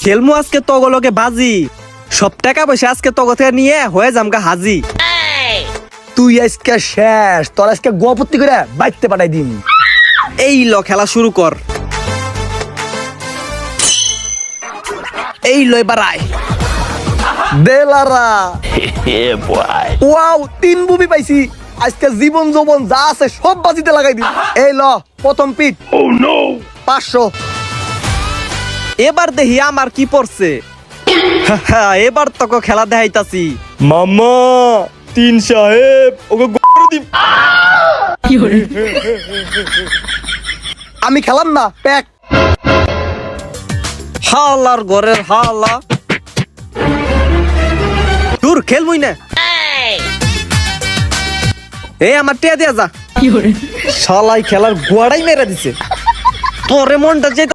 খেলমু আজকে তগলকে বাজি, সব টাকা পয়সা আজকে তগ থেকে নিয়ে হয়ে যামগা হাজি। তুই আজকে শেষ, তোর আজকে গোপত্তি করে বাইতে পাঠাই দিন। এই ল খেলা শুরু কর। এই ল এবার আয়। দেলারা ওয়াও, 3 বুবি পাইছি আজকে। জীবন যৌবন যা আছে সব বাজিতে লাগাই দিন। এই ল প্রথম পিট। 500। এবার দেখি আমার কি পড়ছে। এবার তোকে খেলা দেখাইতাছি। মামা 3 সাহেব ওকে গরু দিম। আমি খেলাম না, প্যাক। হালার ঘরের হালা, দূর খেলবই না। এই আমার টিয়া দিয়া যা। শালাই খেলার গোয়াড়াই মেরে দিছে। তোরে মনটা যে